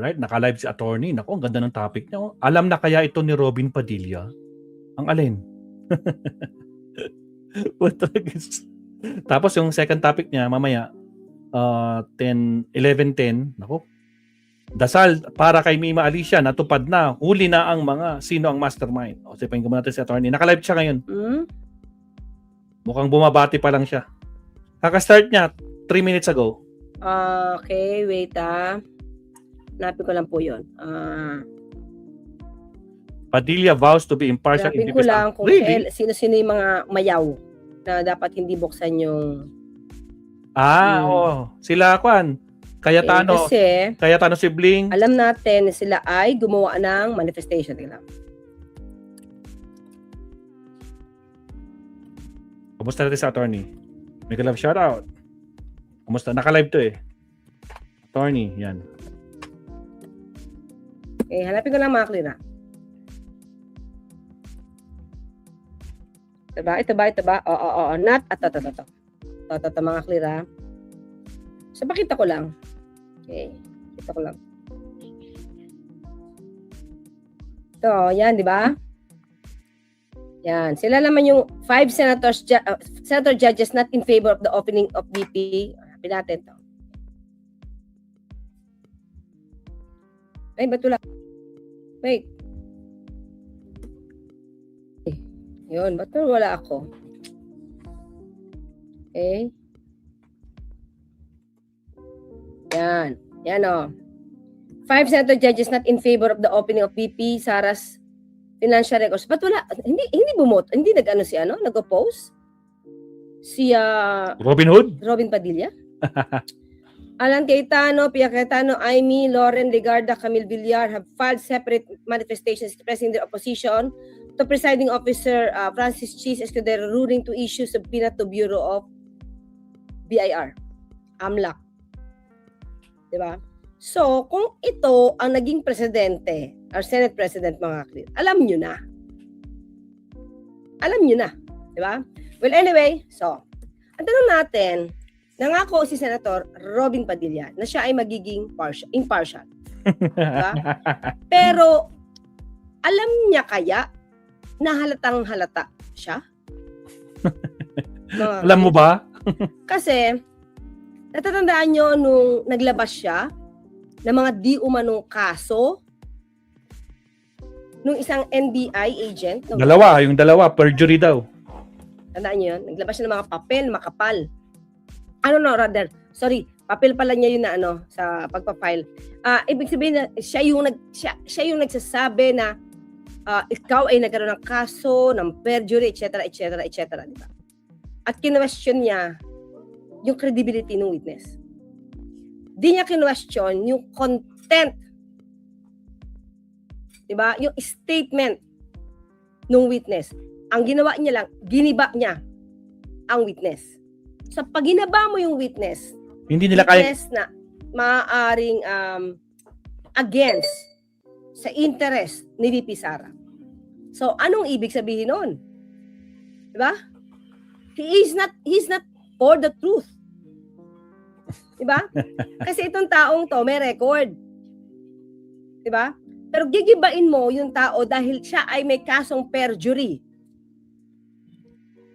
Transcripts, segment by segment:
Right? Naka-live si attorney. Naku, ang ganda ng topic niya. Oh. Alam na kaya ito ni Robin Padilla? Ang alin? Tapos yung second topic niya, mamaya, 11:10, naku, dasal para kay Mima Alicia, natupad na, huli na ang mga sino ang mastermind. O, sipain ko muna natin si attorney. Naka-live siya ngayon. Mukhang bumabati pa lang siya. Kaka-start niya 3 minutes ago. Okay, wait Hanapin ko lang po yun. Padilla vows to be impartial. Hanapin ko lang kung really? sino-sino yung mga mayaw na dapat hindi buksan yung... Oo. Sila, Kwan. Cayetano. Kasi, Cayetano sibling. alam natin na sila ay gumawa ng manifestation. Tingnan. Kumusta natin sa attorney? Make a love shoutout. Kumusta? Naka-live to eh. Attorney, yan. Okay, hanapin ko lang mga clear. Ito ba? Oo. Not, ito mga clear ha. So, pakita ko lang. Okay, kita ko lang. Ito, yan, di ba? Yan. Sila naman yung 5 senator judges not in favor of the opening of BP. Hanapin natin ito. Ay, ba't wala? Wait. Yun, ba't wala ako? Okay. Yan o. 5 senator judges not in favor of the opening of BP, Sara's financial records. Ba't wala? Hindi bumoto. Hindi nag-oppose? Si Robin Hood? Robin Padilla? Alan Cayetano, Pia Cayetano, Amy, Lauren Legarda, Camille Villar have filed separate manifestations expressing their opposition to presiding officer Francis Cheese Escudero ruling to issue subpoena to Bureau of BIR, AMLAC. Diba? So, kung ito ang naging presidente or Senate President, mga clear, alam nyo na. Diba? Well, anyway, so, ang tanong natin, nangako si Senator Robin Padilla na siya ay magiging impartial. Diba? Pero, alam niya kaya na halatang halata siya? Alam mo ba? Kasi, natatandaan nyo nung naglabas siya ng mga di umanong kaso nung isang NBI agent. Yung dalawa, perjury daw. Tandaan nyo yun? Naglabas siya ng mga papel, makapal. Papel pala niya yun na sa pagpa-file. Ibig sabihin na siya yung nagsasabi na ikaw ay nagkaroon ng kaso, ng perjury, etc., diba? At kinwestiyon niya yung credibility ng witness. Di niya kinwestiyon yung content, diba? Yung statement ng witness. Ang ginawa niya lang, giniba niya ang witness. So, pag ginaba mo yung witness, hindi nila kaya na maaaring against sa interest ni VP Sara. So, anong ibig sabihin nun? Diba? He's not for the truth. Diba? Kasi itong taong to may record. Diba? Pero gigibain mo yung tao dahil siya ay may kasong perjury.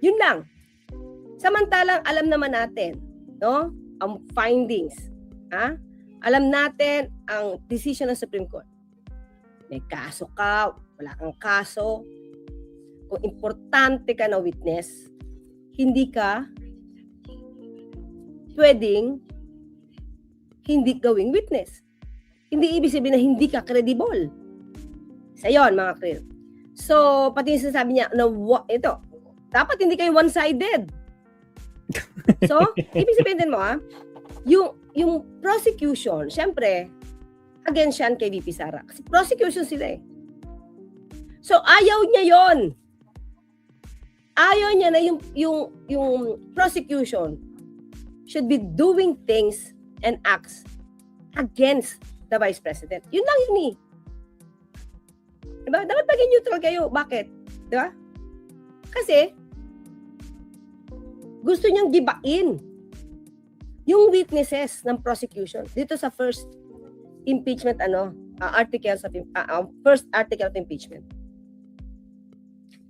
Yun lang. Samantalang alam naman natin, no? Ang findings. Alam natin ang decision ng Supreme Court. May kaso ka, wala kang kaso. Kung importante ka na witness, hindi ka pwedeng hindi gawing witness. Hindi ibig sabihin na hindi ka credible. Sa yon, mga clear. So, pati yung sinasabi niya na ito, dapat hindi kayo one-sided. So, ibig sabihin din mo yung prosecution, syempre, against yan kay VP Sara. Kasi prosecution sila eh. So, ayaw niya yon. Ayaw niya na yung prosecution should be doing things and acts against the Vice President. Yun lang yun eh. Diba? Dapat maging neutral kayo. Bakit? Diba? Kasi, gusto niyang gibain yung witnesses ng prosecution dito sa first impeachment first article of impeachment.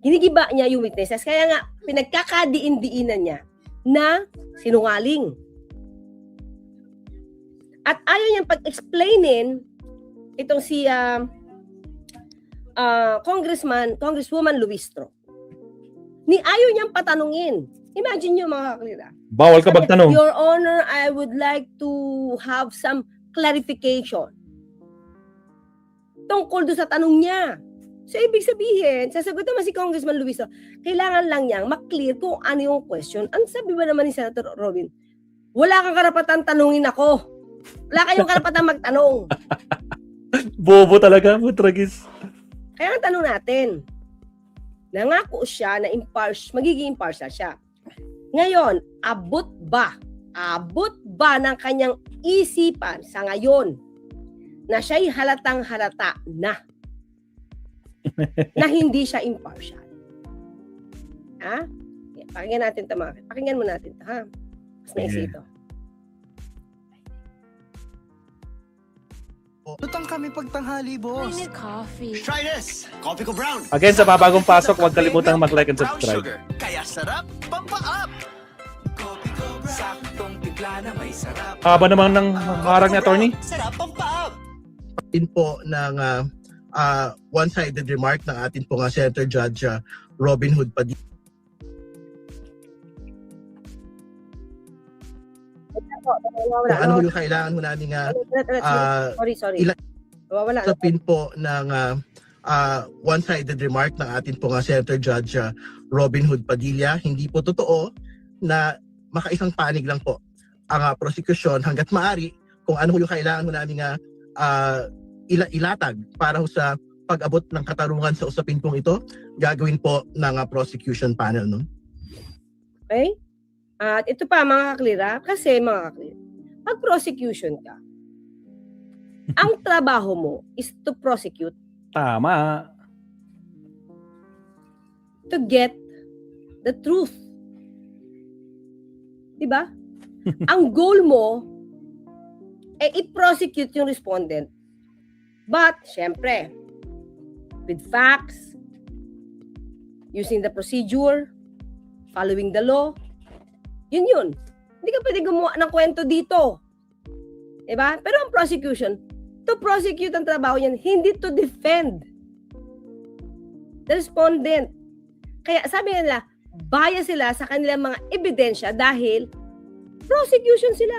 Ginigiba niya yung witnesses, kaya nga pinagkakadiin-diinan niya na sinungaling. At ayaw niyang pag-explainin itong si Congresswoman Luistro. Ayaw niyang patanungin. Imagine niyo mga kaklira. Bawal ka magtanong. Your Honor, I would like to have some clarification tungkol doon sa tanong niya. So, ibig sabihin, sasagot naman si Congressman Luistro, kailangan lang niyang maklear kung ano yung question. Ang sabi ba naman ni Senator Robin, wala kang karapatan tanungin ako. Wala kayong karapatan magtanong. Bobo talaga, Mutragis. Kaya ang tanong natin, nangako siya na magiging impartial siya. Ngayon, abot ba ng kanyang isipan sa ngayon na siya'y halatang halata na hindi siya impartial? Ha? Pakinggan natin ito, pakinggan mo natin ito, ha? Mas maiksi ito. Lutang kami pagtanghali, boss. I need coffee. Try this! Coffee ko brown. Again, sa babagong pasok, huwag kalimutang mag-like and subscribe. Kaya sarap, pampa-up! Coffee ko brown. Saktong timpla na may sarap. Haba naman ng harang ni attorney. Sarap, pampa-up! Din po ng one-sided remark ng atin po nga Senator Judge Robin Hood Padilla. Kung ano yung kailangan mo natin Sorry. Wala. sapin po ng one-sided remark ng atin po nga Senator Judge Robin Hood Padilla. Hindi po totoo na makaisang panig lang po ang prosecution hanggat maaari kung ano yung kailangan mo natin ilatag para sa pag-abot ng katarungan sa usapin pong ito, gagawin po ng prosecution panel. No? Okay? At ito pa mga kaklira, kasi mga kaklira, pag prosecution ka, ang trabaho mo is to prosecute, Tama. to get the truth. Diba? Ang goal mo i-prosecute yung respondent. But, syempre, with facts, using the procedure, following the law, yun. Hindi ka pwede gumawa ng kwento dito. Diba? Pero ang prosecution, to prosecute ang trabaho niyan, hindi to defend the respondent. Kaya sabi nila, bias sila sa kanilang mga ebidensya dahil prosecution sila.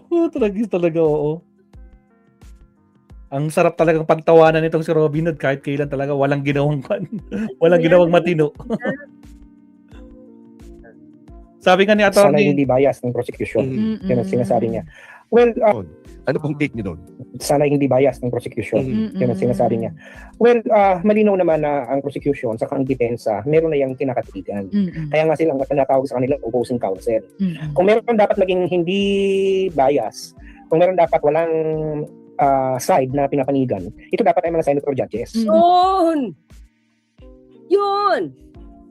Mutragis talaga, oo. Ang sarap talagang pagtawanan nitong si Robin Hood kahit kailan talaga walang ginawang matino. Sabi nga ni Sana attorney, hindi bias ng prosecution. Mm-mm. Yan ang sinasabi niya. Well, Ano pong take niyo doon? sana hindi bias ng prosecution. Mm-mm. Yan ang sinasabi niya. Well, malinaw naman na ang prosecution sa kang depensa, meron na yung kinakatigan. Mm-mm. Kaya nga silang tinatawag sa kanila opposing counsel. Mm-mm. Kung meron dapat maging hindi bias, kung meron dapat walang side na pinapanigan, ito dapat ay mga senator judges. Mm. Yun.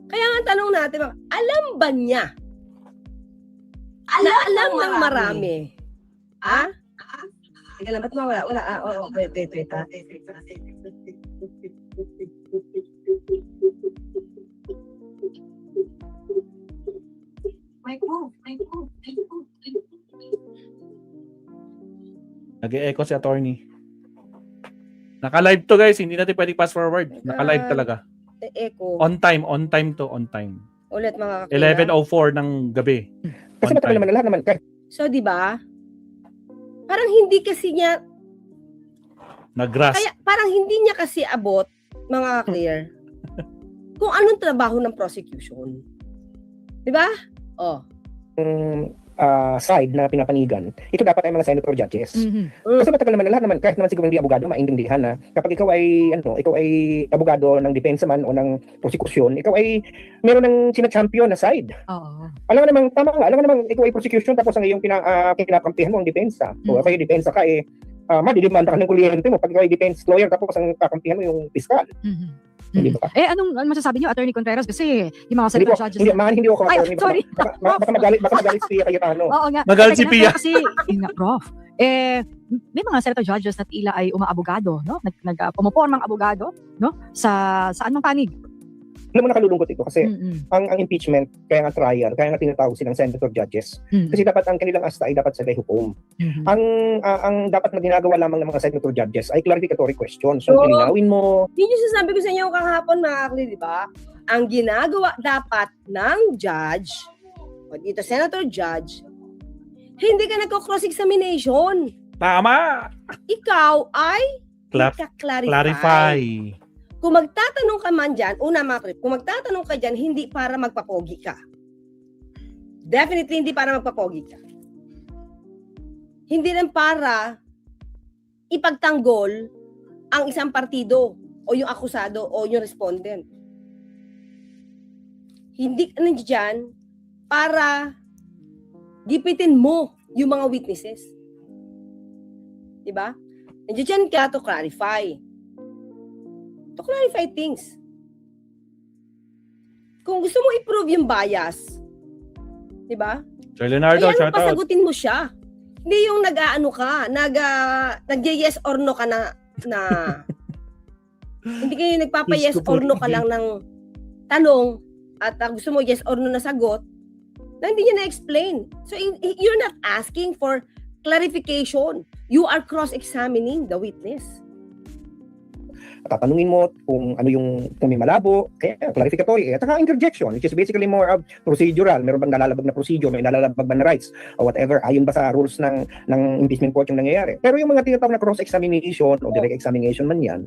Kaya nga tanong natin, alam ba niya? Alam ng marami. Ha? Teka lang, ba't mawala? Wala. Wait. nag-e-echo si attorney. Naka-live to guys, hindi natin pwede fast forward. Naka-live talaga. Echo. On time Ulit mga kakila. 11:04 ng gabi. Kasi On matagal time. naman na lahat naman. So, di ba? Parang hindi kasi niya, Nag-grasp. kaya parang hindi niya kasi abot, mga clear, kung anong trabaho ng prosecution. Di ba? Oh. Side na pinapanigan, ito dapat ay mga senator judges. Mhm. Kasi matagal naman na lahat naman, kahit naman siguro hindi abogado, maintindihan na kapag ikaw ay abogado ng depensa man o ng prosecution, ikaw ay meron ng sina-champion na side. Oo. Alam mo namang, tama nga, alam mo namang ikaw ay prosecution tapos ang iyong kinakampihan mo ang depensa. So, kayo depensa ka madidimanda ka ng kliyente mo. Pag ikaw ay defense lawyer tapos ang kakampihan mo yung piskal. Mhm. Hindi ba? Anong masasabi niyo, Attorney Contreras? Kasi yung mga Hindi senator po, judges... hindi ako Ay, attorney. sorry. Baka magalit si Cayetano. Oo nga. Magalit si Teka Pia. lang, Kasi, yun nga, Prof. May mga senator judges na tila ay umaabogado, no? Pumupormang abogado, no? Sa saan mang panig. Alam mo, nakalulungkot ito kasi Mm-mm. ang impeachment, kaya nga trial, kaya nga tinatawag silang senator judges. Mm-mm. Kasi dapat ang kanilang asta ay dapat sila hukom. Mhm. Ang dapat na ginagawa lamang ng mga senator judges ay clarificatory questions. So, Oo. linawin mo, Yun yung sinasabi ko sa inyo kahapon, mga kakli, di ba? Ang ginagawa dapat ng judge, o dito senator judge, hindi ka nagko-cross-examination. Tama! Ikaw ay Clarify. clarify. Kung magtatanong ka man dyan, una mga krip, kung magtatanong ka dyan, hindi para magpapogi ka. Definitely hindi para magpapogi ka. Hindi rin para ipagtanggol ang isang partido o yung akusado o yung respondent. Hindi ka nandiyan para gipitin mo yung mga witnesses. Diba? Nandiyan ka to clarify. To clarify things. Kung gusto mo i-prove yung bias, di ba? Sir Leonardo, Kaya shout out. pasagutin mo siya. Hindi yung nag-aano ka, nag-yes or no ka na hindi kayo nagpapa-yes Gusto or po no ka lang ng tanong at gusto mo yes or no na sagot na hindi niya na-explain. So you're not asking for clarification. You are cross-examining the witness. tatanungin mo kung ano yung kung may malabo, kaya clarificatory, at saka interjection, which is basically more of procedural. Meron bang nalalabag na procedure, may nalalabag ba na rights, or whatever, ayon ba sa rules ng impeachment court yung nangyayari. Pero yung mga tinatawag na cross-examination o direct examination man yan,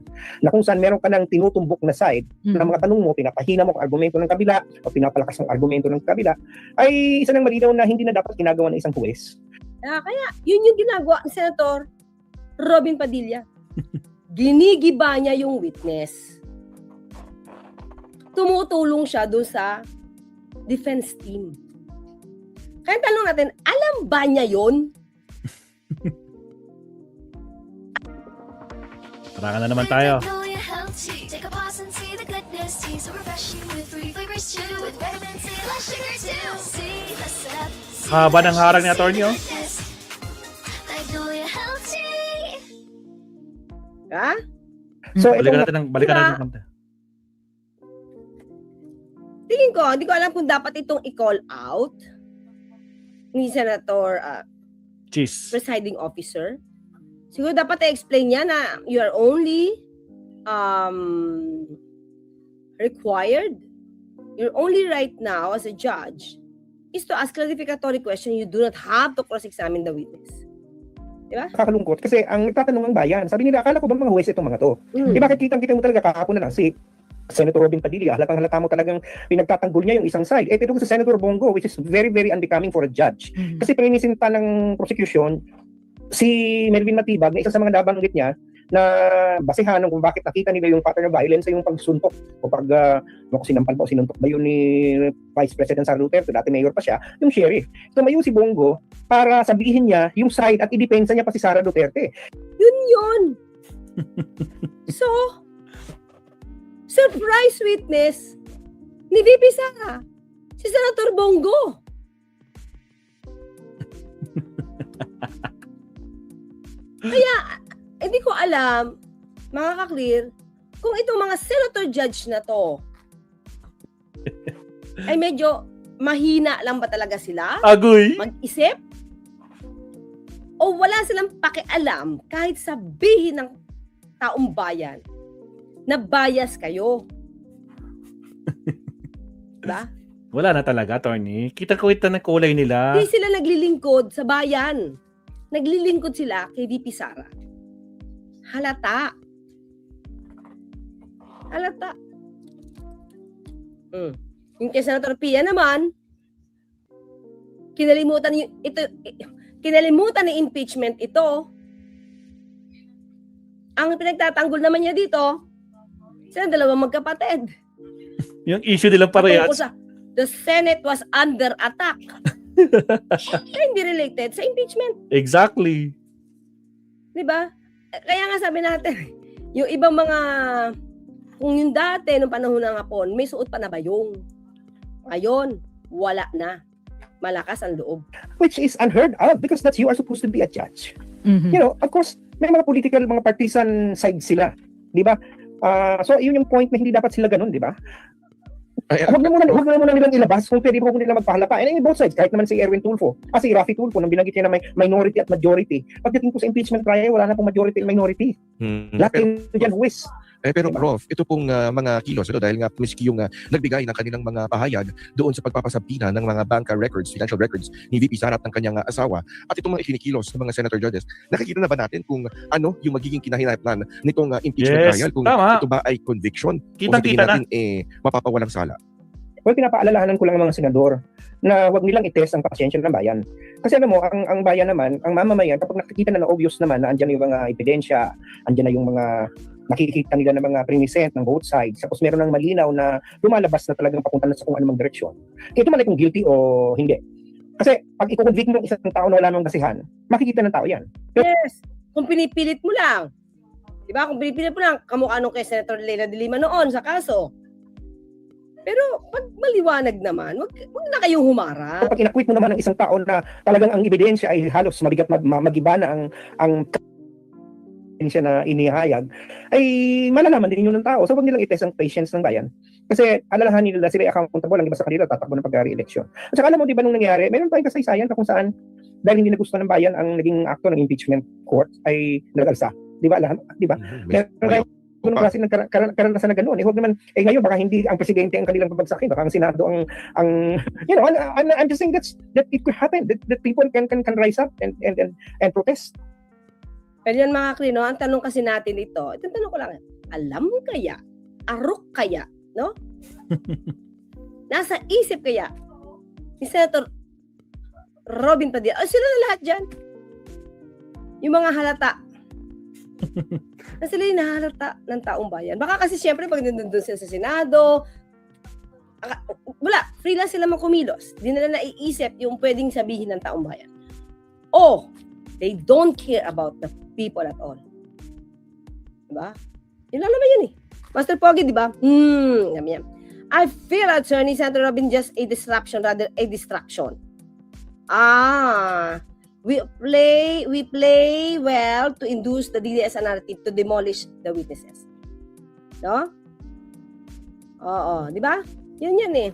na kung saan meron ka ng tinutumbok na side, na mga tanong mo, pinapahina mo ang argumento ng kabila, o pinapalakas ang argumento ng kabila, ay isa ng malinaw na hindi na dapat ginagawa ng isang huwes. Kaya, yun yung ginagawa ni Senator Robin Padilla. Ginigiba niya yung witness. Tumutulong siya doon sa defense team. Kaya tanong natin, alam ba niya yun? Para na naman tayo. Take a pause and see the goodness. Tea so refreshing with 3 flavors too. With vitamin C, less sugar too. See the step. Haba ng harang ni attorney, oh. Magnolia Health Tea. Ha? So, Balikan itong natin Diba? ng Tingin ko, hindi ko alam kung dapat itong i-call out ni Senator cheese. presiding officer. Siguro dapat i-explain niya na you are only required, you're only right now as a judge is to ask clarificatory question. You do not have to cross-examine the witness. Diba? nakakalungkot kasi ang nagtatanong ang bayan. Sabi nila, akala ko ba mga huwes itong mga to? Di bakit kitang-kita mo talaga kahapon na lang si Senator Robin Padilla, halata mo talagang pinagtatanggol niya yung isang side. Pero sa Senator Bongo, which is very, very unbecoming for a judge. Kasi pininisinta ng prosecution, si Melvin Matibag, na isa sa mga nabanggit niya, na basehan kung bakit nakita nila yung pattern of violence sa yung pagsuntok o pag sinampal pa o sinuntok ba yun ni Vice President Sara Duterte, dati mayor pa siya, yung sheriff. Tumayo si Bongo para sabihin niya yung side at idepensa niya pa si Sara Duterte. Yun. So, surprise witness ni VP Sara, si Senator Bongo. Kaya, hindi ko alam, mga ka-clear, kung itong mga senator judge na to, ay medyo mahina lang ba talaga sila? Agoy! Mag-isip? O wala silang pakialam kahit sabihin ng taong bayan na bias kayo? Diba? Wala na talaga, attorney. Kita-kita ng kulay nila. Hindi sila naglilingkod sa bayan. Naglilingkod sila kay VP Sara. Halata. Yung kay Senator Pia naman, kinalimutan ni impeachment ito. Ang pinagtatanggol naman niya dito, sila dalawang magkapatid. Yung issue nilang parehas. Patungkol sa the Senate was under attack. Kaya hindi related sa impeachment. Exactly. Di ba? Kaya nga sabi natin, yung ibang mga Kung yung dati, nung panahon ng Hapon, may suot pa na bayong. Ngayon, wala na. Malakas ang loob. Which is unheard of because that's you are supposed to be a judge. Mhm. You know, of course, may mga political, mga partisan side sila. Di ba? So, yun yung point na hindi dapat sila ganun, di ba? Huwag na muna nilang ilabas kung pwede mo nila magpahala pa. And in both sides, kahit naman si Erwin Tulfo, si Raffy Tulfo, nang binanggit niya na may minority at majority. Pagdating po sa impeachment trial, wala na pong majority and minority. Lahat yung dyan huwis. Pero Prof, ito pong mga kilos, dahil nga miski yung nagbigay ng kanilang mga pahayag doon sa pagpapasabina ng mga banka records, financial records ni VP sa harap ng kanyang asawa, at itong mga ikinikilos ng mga senator judges, nakikita na ba natin kung ano yung magiging kinahinatnan nitong impeachment Yes, trial? Kung tama. ito ba ay conviction? Kitang-kita o sabihin natin, mapapawalang sala? Well, pinapaalalahanan ko lang ang mga senador na wag nilang i-test ang pasensya ng bayan. Kasi alam mo, ang bayan naman, ang mamamayan, kapag nakikita na obvious naman na andyan yung mga ebidensya, andyan na yung mga nakikita nila ng mga premisent ng both sides, tapos meron ng malinaw na lumalabas na talagang papunta na sa kung anumang direksyon. Ito man ay kung guilty o hindi. Kasi pag i-convict mo isang tao na wala nang basihan, makikita ng tao yan. Yes. Kung pinipilit mo lang. Diba? Kung pinipilit mo lang, kamukha nung kay Senator Leila de Lima noon sa kaso. Pero pag maliwanag naman, wag na kayong humarap. Pag inakwit mo naman ng isang tao na talagang ang ebidensya ay halos mabigat magiba na ang ebidensya na inihayag, ay malalaman din yun ng tao. So wag nilang i-test ang patience ng bayan. Kasi alalahanin nila sila accountable lang, di ba, sa kanila tatakbo ng pag-re-election. At saka alam mo, di ba, nung nangyari, meron tayong kasaysayan kung saan dahil hindi nagustuhan ng bayan ang naging akto ng impeachment court ay nag-alsa. Di ba? Di ba? Meron tayong klase ng karanasan na gano'n. Huwag naman, ngayon baka hindi ang presidente ang kanilang babagsakin, baka ang Senado ang you know, I'm just saying that it could happen, that people can rise up and protest. Pero yan mga Krino, ang tanong kasi natin ito tanong ko lang, alam kaya, arok kaya, no? Nasa isip kaya ni Senator Robin Padilla, sila na lahat dyan. Yung mga halata. Na sila yung nahalata ng taong bayan. Baka kasi syempre pag nandun sila sa Senado, wala, free lang sila kumilos. Di nila naiisip yung pwedeng sabihin ng taong bayan. O, they don't care about the people at all. Diba? Yun lang naman yun eh. Master Pogi, diba? Yan. I feel Attorney Senator Robin just a disruption rather a distraction. We play well to induce the DDS narrative to demolish the witnesses. No? Oo, di ba? Yan eh.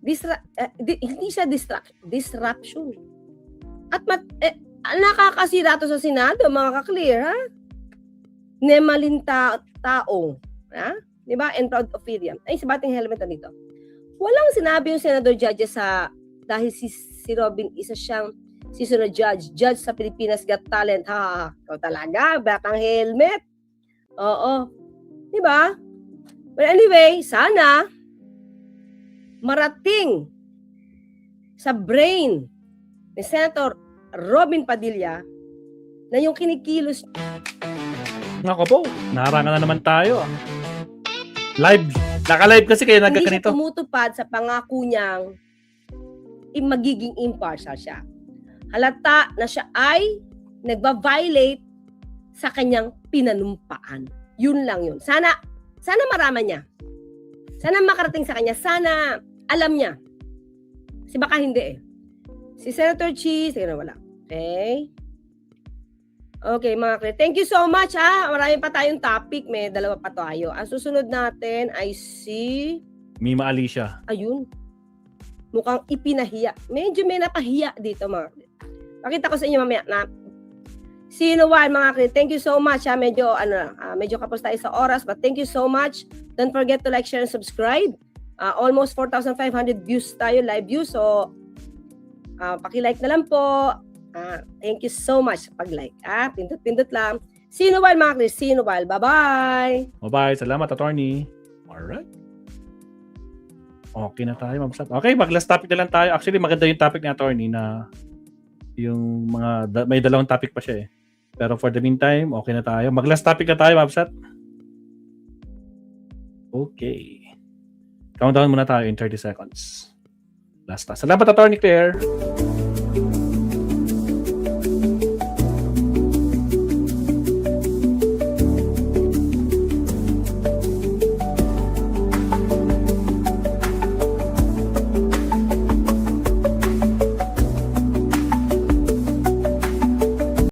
Hindi siya disruption. At nakakasira to sa Senado, mga ka-clear, ha? Nemalin taong, ha? Di ba? And proud of Miriam. Ay, sa bating helmet na dito. Walang sinabi yung Senador Judges dahil si Robin isa siyang seasonal judge sa Pilipinas Got Talent. Ikaw talaga, batang helmet. Oo. Di ba? But anyway, sana marating sa brain ni Senator Robin Padilla na yung kinikilos. Nako po, naharangan na naman tayo. Live. Naka-live kasi kaya Hindi siya nagkaganito. tumutupad sa pangako niyang magiging impartial siya. Halata na siya ay nagba-violate sa kanyang pinanumpaan. Yun lang yun. Sana maraman niya. Sana makarating sa kanya. Sana alam niya. Kasi baka hindi eh. Si Senator Cheese, wala. Okay? Okay, mga kre. Thank you so much, ha. Marami pa tayong topic. May dalawa pa tayo. Ang susunod natin ay si... Mima Alicia. Ayun. Mukhang ipinahiya. Medyo may napahiya dito, mga kre. Pakita ko sa inyo mamaya na sino mga kre. Thank you so much, ha. Medyo kapos tayo sa oras, but thank you so much. Don't forget to like, share, and subscribe. Almost 4,500 views tayo, live views. So, paki-like na lang po. Thank you so much sa pag-like. Pindot-pindot lang. Sino mga kre. Sino Bye-bye. Bye-bye. Salamat, attorney. Alright. Okay na tayo, mabsat. Okay, mag-last topic na lang tayo. Actually, maganda yung topic ni attorney na yung may dalawang topic pa siya eh. Pero for the meantime, okay na tayo. Mag-last topic na tayo, mabsat. Okay. Countdown muna tayo in 30 seconds. Last na. Salamat, attorney Claire.